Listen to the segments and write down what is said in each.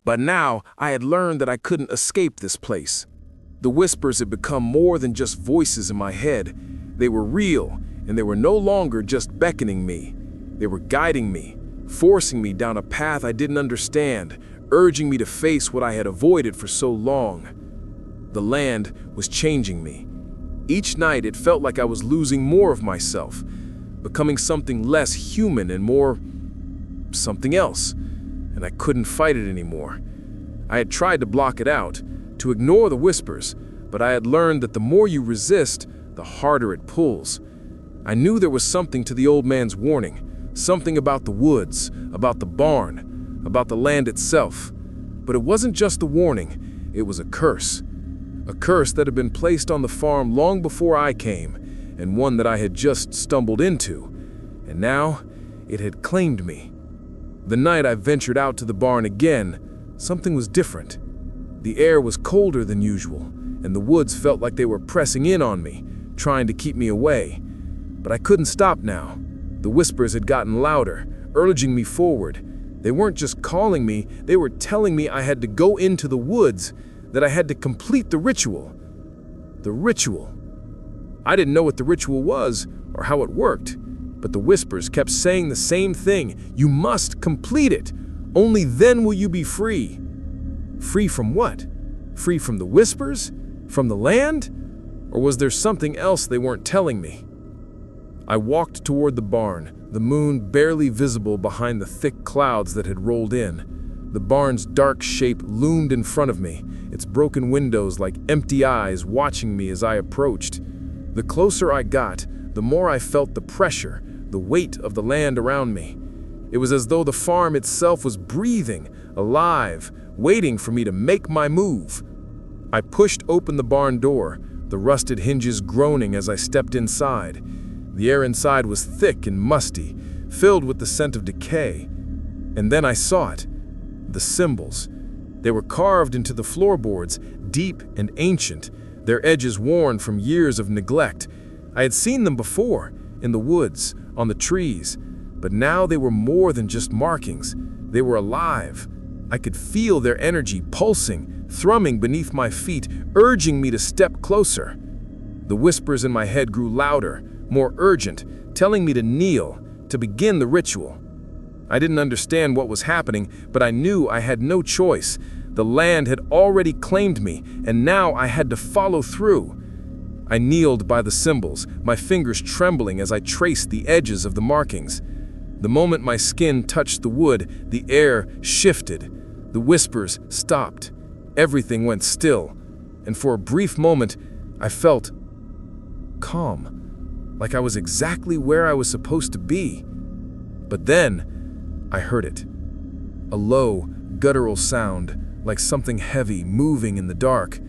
But now I had learned that I couldn't escape this place. The whispers had become more than just voices in my head. They were real, and they were no longer just beckoning me. They were guiding me, forcing me down a path I didn't understand, urging me to face what I had avoided for so long. The land was changing me. Each night it felt like I was losing more of myself, becoming something less human and more something else, and I couldn't fight it anymore. I had tried to block it out, to ignore the whispers, but I had learned that the more you resist, the harder it pulls. I knew there was something to the old man's warning, something about the woods, about the barn, about the land itself. But it wasn't just a warning, it was a curse that had been placed on the farm long before I came, and one that I had just stumbled into. And now, it had claimed me. The night I ventured out to the barn again, something was different. The air was colder than usual, and the woods felt like they were pressing in on me, trying to keep me away. But I couldn't stop now. The whispers had gotten louder, urging me forward. They weren't just calling me, they were telling me I had to go into the woods, that I had to complete the ritual. The ritual. I didn't know what the ritual was or how it worked, but the whispers kept saying the same thing. You must complete it. Only then will you be free. Free from what? Free from the whispers? From the land? Or was there something else they weren't telling me? I walked toward the barn, the moon barely visible behind the thick clouds that had rolled in. The barn's dark shape loomed in front of me, its broken windows like empty eyes watching me as I approached. The closer I got, the more I felt the pressure, the weight of the land around me. It was as though the farm itself was breathing, alive, waiting for me to make my move. I pushed open the barn door, the rusted hinges groaning as I stepped inside. The air inside was thick and musty, filled with the scent of decay. And then I saw it. The symbols. They were carved into the floorboards, deep and ancient, their edges worn from years of neglect. I had seen them before, in the woods, on the trees, but now they were more than just markings. They were alive. I could feel their energy pulsing, thrumming beneath my feet, urging me to step closer. The whispers in my head grew louder, more urgent, telling me to kneel, to begin the ritual. I didn't understand what was happening, but I knew I had no choice. The land had already claimed me, and now I had to follow through. I kneeled by the symbols, my fingers trembling as I traced the edges of the markings. The moment my skin touched the wood, the air shifted. The whispers stopped. Everything went still, and for a brief moment, I felt calm, like I was exactly where I was supposed to be. But then, I heard it. A low, guttural sound, like something heavy moving in the dark.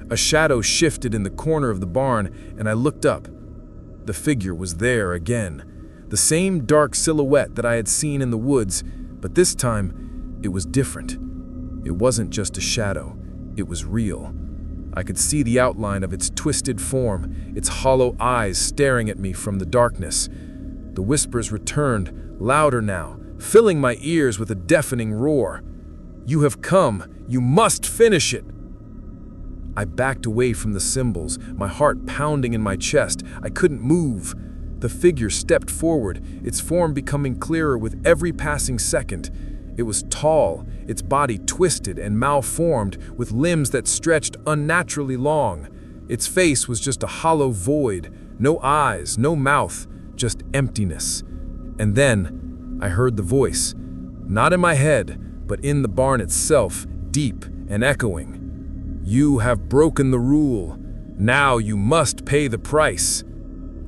A shadow shifted in the corner of the barn, and I looked up. The figure was there again. The same dark silhouette that I had seen in the woods, but this time, it was different. It wasn't just a shadow. It was real. I could see the outline of its twisted form, its hollow eyes staring at me from the darkness. The whispers returned, louder now, filling my ears with a deafening roar. You have come. You must finish it. I backed away from the symbols, my heart pounding in my chest. I couldn't move. The figure stepped forward, its form becoming clearer with every passing second. It was tall, its body twisted and malformed, with limbs that stretched unnaturally long. Its face was just a hollow void, no eyes, no mouth, just emptiness. And then I heard the voice, not in my head, but in the barn itself, deep and echoing. You have broken the rule. Now you must pay the price.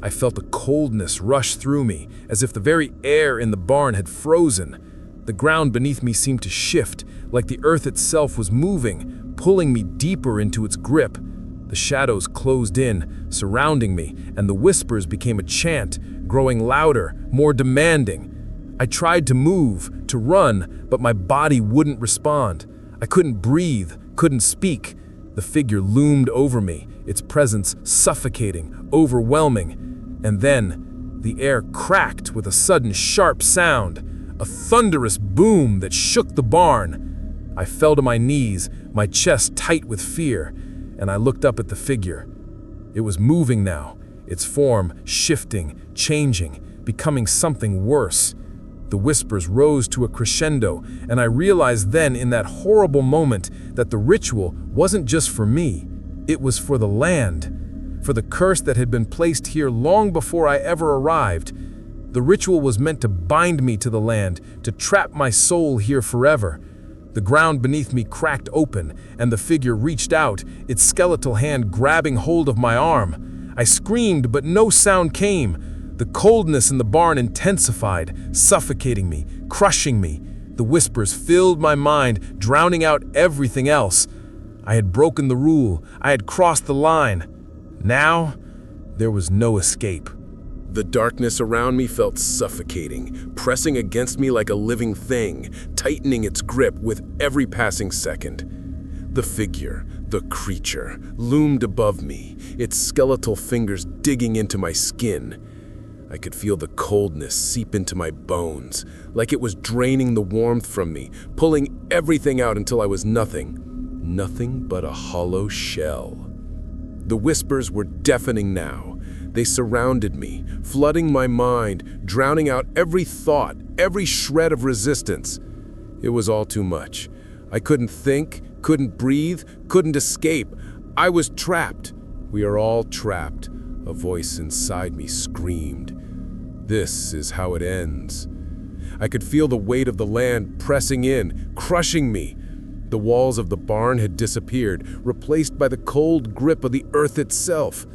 I felt a coldness rush through me, as if the very air in the barn had frozen. The ground beneath me seemed to shift, like the earth itself was moving, pulling me deeper into its grip. The shadows closed in, surrounding me, and the whispers became a chant, growing louder, more demanding. I tried to move, to run, but my body wouldn't respond. I couldn't breathe, couldn't speak. The figure loomed over me, its presence suffocating, overwhelming. And then, the air cracked with a sudden sharp sound, a thunderous boom that shook the barn. I fell to my knees, my chest tight with fear, and I looked up at the figure. It was moving now, its form shifting, changing, becoming something worse. The whispers rose to a crescendo, and I realized then in that horrible moment that the ritual wasn't just for me, it was for the land, for the curse that had been placed here long before I ever arrived. The ritual was meant to bind me to the land, to trap my soul here forever. The ground beneath me cracked open, and the figure reached out, its skeletal hand grabbing hold of my arm. I screamed, but no sound came. The coldness in the barn intensified, suffocating me, crushing me. The whispers filled my mind, drowning out everything else. I had broken the rule. I had crossed the line. Now, there was no escape. The darkness around me felt suffocating, pressing against me like a living thing, tightening its grip with every passing second. The figure, the creature, loomed above me, its skeletal fingers digging into my skin. I could feel the coldness seep into my bones, like it was draining the warmth from me, pulling everything out until I was nothing but a hollow shell. The whispers were deafening now. They surrounded me, flooding my mind, drowning out every thought, every shred of resistance. It was all too much. I couldn't think, couldn't breathe, couldn't escape. I was trapped. We are all trapped. A voice inside me screamed. This is how it ends. I could feel the weight of the land pressing in, crushing me. The walls of the barn had disappeared, replaced by the cold grip of the earth itself.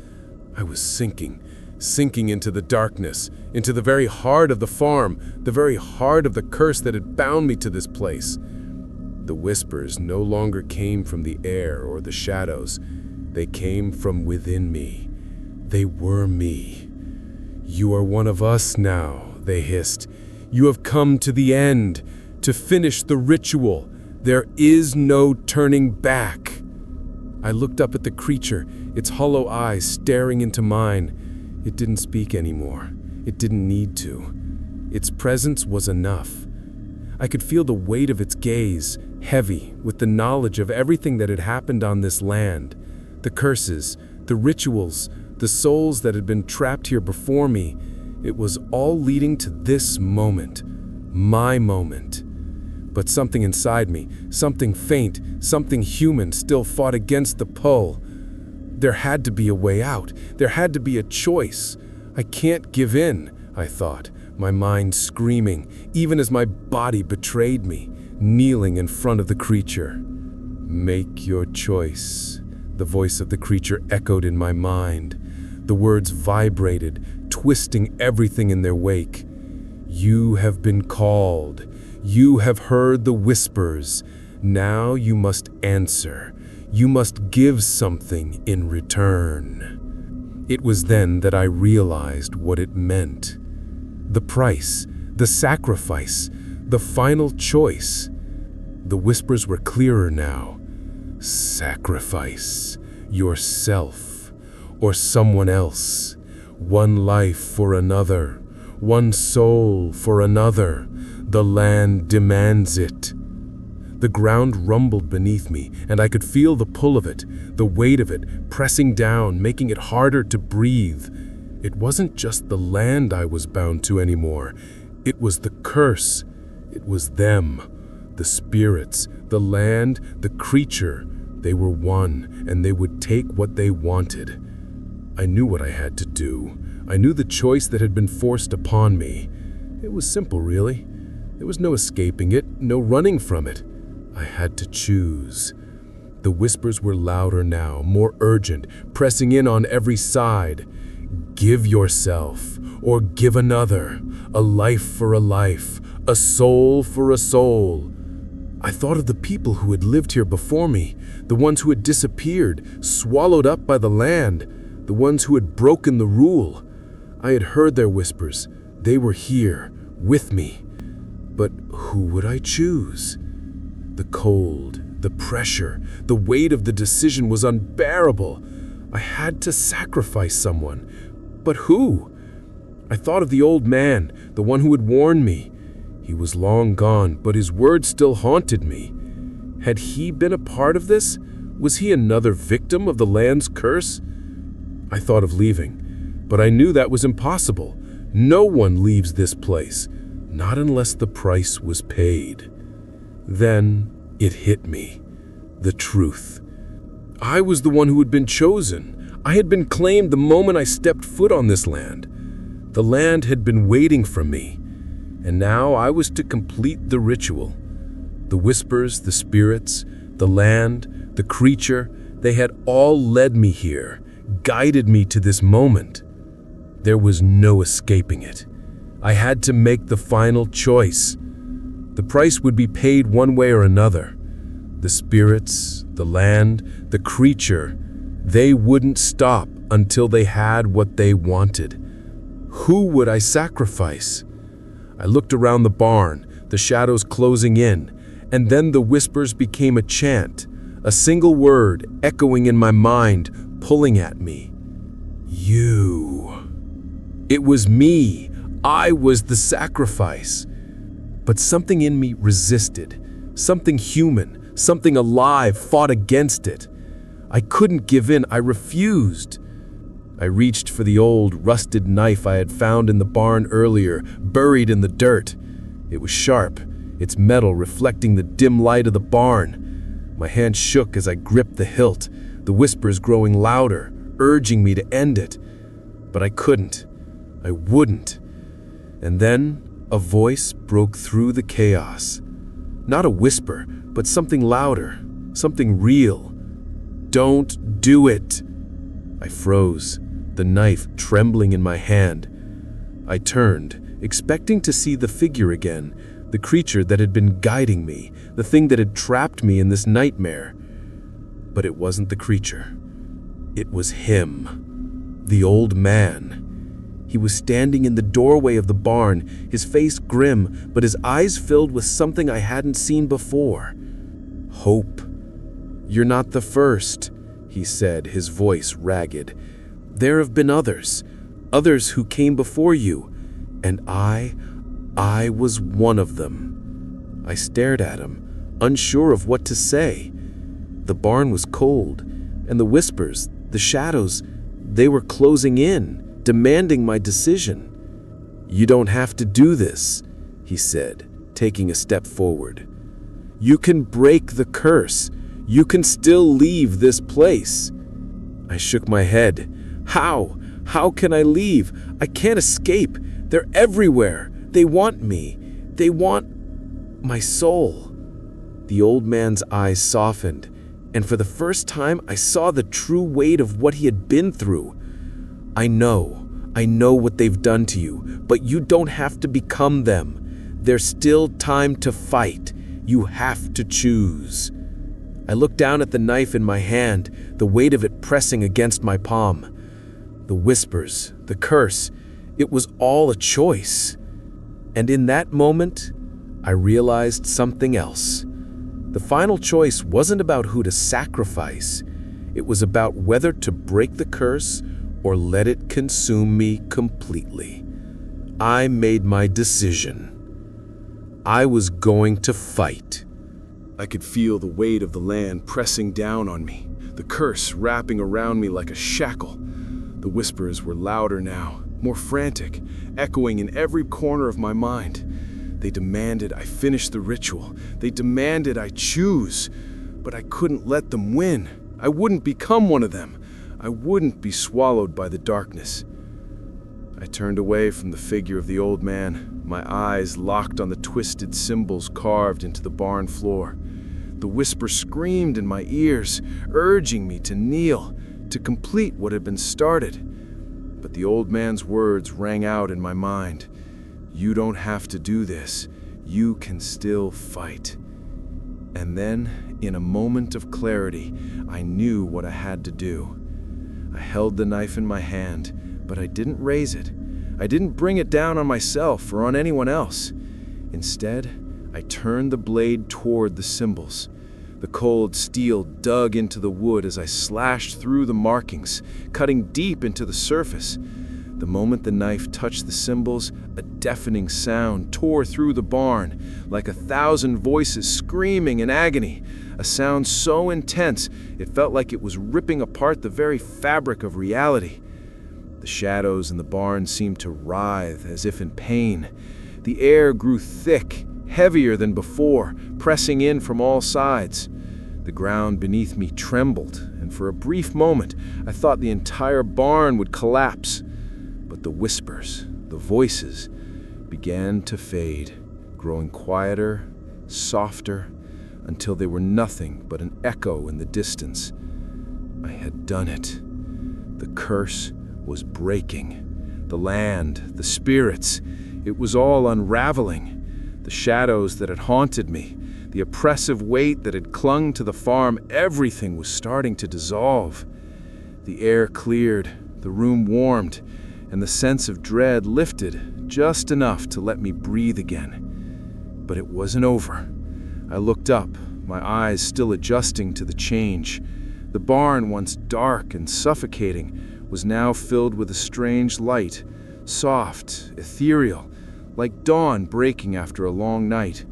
I was sinking into the darkness, into the very heart of the farm, the very heart of the curse that had bound me to this place. The whispers no longer came from the air or the shadows. They came from within me. They were me. "You are one of us now," they hissed. "You have come to the end, to finish the ritual. There is no turning back." I looked up at the creature, its hollow eyes staring into mine. It didn't speak anymore. It didn't need to. Its presence was enough. I could feel the weight of its gaze, heavy with the knowledge of everything that had happened on this land. The curses, the rituals, the souls that had been trapped here before me. It was all leading to this moment, my moment. But something inside me, something faint, something human, still fought against the pull. There had to be a way out. There had to be a choice. I can't give in, I thought, my mind screaming, even as my body betrayed me, kneeling in front of the creature. "Make your choice," the voice of the creature echoed in my mind. The words vibrated, twisting everything in their wake. "You have been called. You have heard the whispers. Now you must answer. You must give something in return." It was then that I realized what it meant. The price, the sacrifice, the final choice. The whispers were clearer now. Sacrifice yourself or someone else. One life for another. One soul for another. The land demands it. The ground rumbled beneath me, and I could feel the pull of it, the weight of it, pressing down, making it harder to breathe. It wasn't just the land I was bound to anymore. It was the curse. It was them. The spirits, the land, the creature. They were one, and they would take what they wanted. I knew what I had to do. I knew the choice that had been forced upon me. It was simple, really. There was no escaping it, no running from it. I had to choose. The whispers were louder now, more urgent, pressing in on every side. Give yourself, or give another. A life for a life, a soul for a soul. I thought of the people who had lived here before me, the ones who had disappeared, swallowed up by the land, the ones who had broken the rule. I had heard their whispers. They were here, with me. But who would I choose? The cold, the pressure, the weight of the decision was unbearable. I had to sacrifice someone. But who? I thought of the old man, the one who had warned me. He was long gone, but his words still haunted me. Had he been a part of this? Was he another victim of the land's curse? I thought of leaving, but I knew that was impossible. No one leaves this place, not unless the price was paid. Then it hit me, the truth. I was the one who had been chosen. I had been claimed the moment I stepped foot on this land. The land had been waiting for me, and now I was to complete the ritual. The whispers, the spirits, the land, the creature, they had all led me here, guided me to this moment. There was no escaping it. I had to make the final choice. The price would be paid one way or another. The spirits, the land, the creature, they wouldn't stop until they had what they wanted. Who would I sacrifice? I looked around the barn, the shadows closing in, and then the whispers became a chant, a single word echoing in my mind, pulling at me. You. It was me. I was the sacrifice. But something in me resisted. Something human, something alive fought against it. I couldn't give in. I refused. I reached for the old, rusted knife I had found in the barn earlier, buried in the dirt. It was sharp, its metal reflecting the dim light of the barn. My hand shook as I gripped the hilt, the whispers growing louder, urging me to end it. But I couldn't. I wouldn't. And then a voice broke through the chaos. Not a whisper, but something louder, something real. Don't do it. I froze, the knife trembling in my hand. I turned, expecting to see the figure again, the creature that had been guiding me, the thing that had trapped me in this nightmare. But it wasn't the creature. It was him, the old man. He was standing in the doorway of the barn, his face grim, but his eyes filled with something I hadn't seen before. Hope. You're not the first, he said, his voice ragged. There have been others who came before you, and I was one of them. I stared at him, unsure of what to say. The barn was cold, and the whispers, the shadows, they were closing in, demanding my decision. You don't have to do this, he said, taking a step forward. You can break the curse. You can still leave this place. I shook my head. How? How can I leave? I can't escape. They're everywhere. They want me. They want my soul. The old man's eyes softened, and for the first time I saw the true weight of what he had been through. I know what they've done to you, but you don't have to become them. There's still time to fight. You have to choose. I looked down at the knife in my hand, the weight of it pressing against my palm. The whispers, the curse, it was all a choice. And in that moment, I realized something else. The final choice wasn't about who to sacrifice. It was about whether to break the curse or let it consume me completely. I made my decision. I was going to fight. I could feel the weight of the land pressing down on me, the curse wrapping around me like a shackle. The whispers were louder now, more frantic, echoing in every corner of my mind. They demanded I finish the ritual. They demanded I choose. But I couldn't let them win. I wouldn't become one of them. I wouldn't be swallowed by the darkness. I turned away from the figure of the old man, my eyes locked on the twisted symbols carved into the barn floor. The whisper screamed in my ears, urging me to kneel, to complete what had been started. But the old man's words rang out in my mind. You don't have to do this. You can still fight. And then, in a moment of clarity, I knew what I had to do. I held the knife in my hand, but I didn't raise it. I didn't bring it down on myself or on anyone else. Instead, I turned the blade toward the symbols. The cold steel dug into the wood as I slashed through the markings, cutting deep into the surface. The moment the knife touched the cymbals, a deafening sound tore through the barn, like 1,000 voices screaming in agony, a sound so intense it felt like it was ripping apart the very fabric of reality. The shadows in the barn seemed to writhe as if in pain. The air grew thick, heavier than before, pressing in from all sides. The ground beneath me trembled, and for a brief moment I thought the entire barn would collapse. But the whispers, the voices, began to fade, growing quieter, softer, until they were nothing but an echo in the distance. I had done it. The curse was breaking. The land, the spirits, it was all unraveling. The shadows that had haunted me, the oppressive weight that had clung to the farm, everything was starting to dissolve. The air cleared, the room warmed, and the sense of dread lifted just enough to let me breathe again. But it wasn't over. I looked up, my eyes still adjusting to the change. The barn, once dark and suffocating, was now filled with a strange light, soft, ethereal, like dawn breaking after a long night.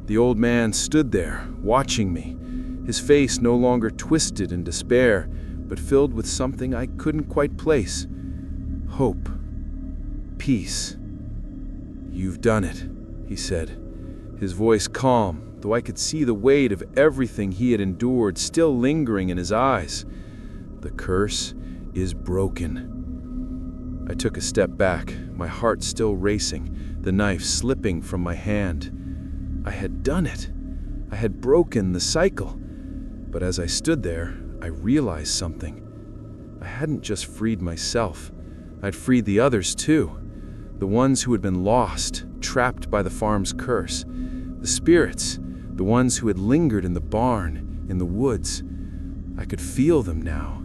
The old man stood there, watching me, his face no longer twisted in despair, but filled with something I couldn't quite place. Hope. Peace. "You've done it," he said, his voice calm, though I could see the weight of everything he had endured still lingering in his eyes. "The curse is broken." I took a step back, my heart still racing, the knife slipping from my hand. I had done it. I had broken the cycle. But as I stood there, I realized something. I hadn't just freed myself. I'd freed the others too. The ones who had been lost, trapped by the farm's curse. The spirits, the ones who had lingered in the barn, in the woods. I could feel them now.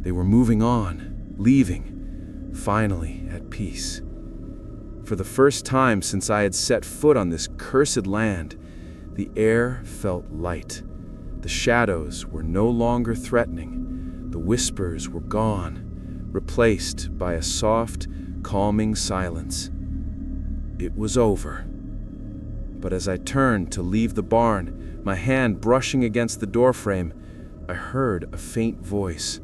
They were moving on, leaving, finally at peace. For the first time since I had set foot on this cursed land, the air felt light. The shadows were no longer threatening. The whispers were gone, replaced by a soft, calming silence. It was over. But as I turned to leave the barn, my hand brushing against the doorframe, I heard a faint voice.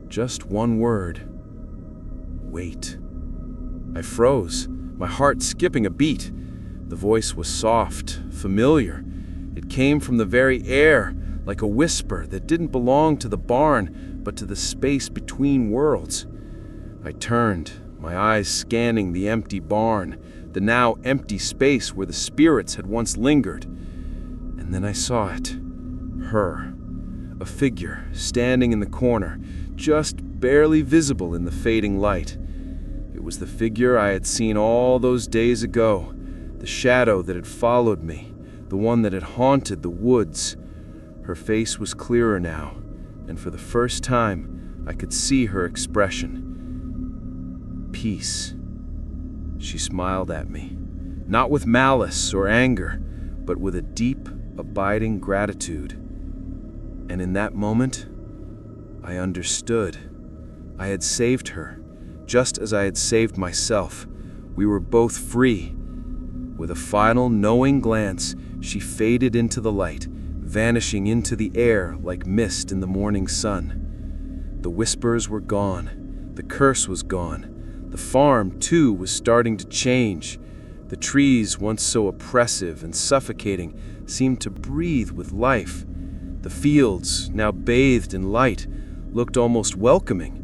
Just one word. Wait. I froze, my heart skipping a beat. The voice was soft, familiar. It came from the very air, like a whisper that didn't belong to the barn, but to the space between worlds. I turned, my eyes scanning the empty barn, the now empty space where the spirits had once lingered. And then I saw it. Her. A figure standing in the corner, just barely visible in the fading light. It was the figure I had seen all those days ago, the shadow that had followed me, the one that had haunted the woods. Her face was clearer now, and for the first time, I could see her expression. Peace. She smiled at me, not with malice or anger, but with a deep, abiding gratitude. And in that moment, I understood. I had saved her, just as I had saved myself. We were both free. With a final, knowing glance, she faded into the light, vanishing into the air like mist in the morning sun. The whispers were gone. The curse was gone. The farm, too, was starting to change. The trees, once so oppressive and suffocating, seemed to breathe with life. The fields, now bathed in light, looked almost welcoming.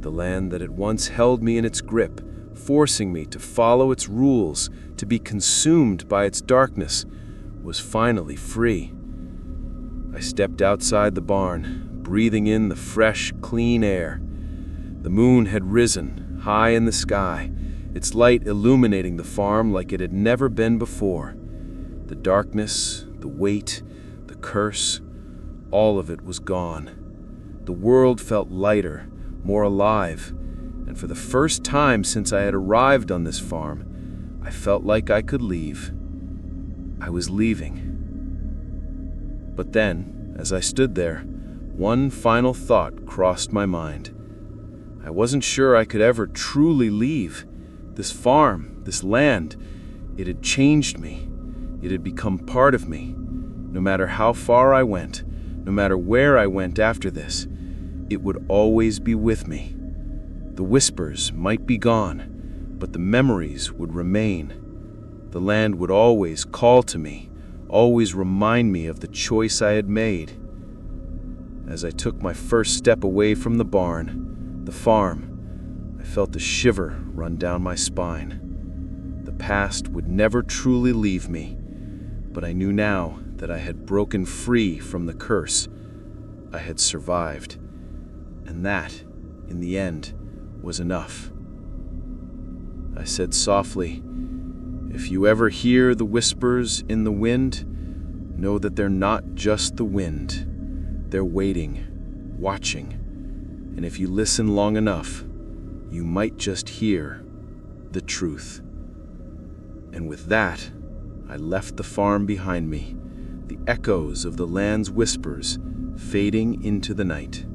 The land that had once held me in its grip, forcing me to follow its rules, to be consumed by its darkness, was finally free. I stepped outside the barn, breathing in the fresh, clean air. The moon had risen, high in the sky, its light illuminating the farm like it had never been before. The darkness, the weight, the curse, all of it was gone. The world felt lighter, more alive, and for the first time since I had arrived on this farm, I felt like I could leave. I was leaving. But then, as I stood there, one final thought crossed my mind. I wasn't sure I could ever truly leave. This farm, this land, it had changed me. It had become part of me. No matter how far I went, no matter where I went after this, it would always be with me. The whispers might be gone, but the memories would remain. The land would always call to me, always remind me of the choice I had made. As I took my first step away from the barn, the farm, I felt a shiver run down my spine. The past would never truly leave me, but I knew now that I had broken free from the curse. I had survived, and that, in the end, was enough. I said softly, "If you ever hear the whispers in the wind, know that they're not just the wind. They're waiting, watching, and if you listen long enough, you might just hear the truth." And with that, I left the farm behind me, the echoes of the land's whispers fading into the night.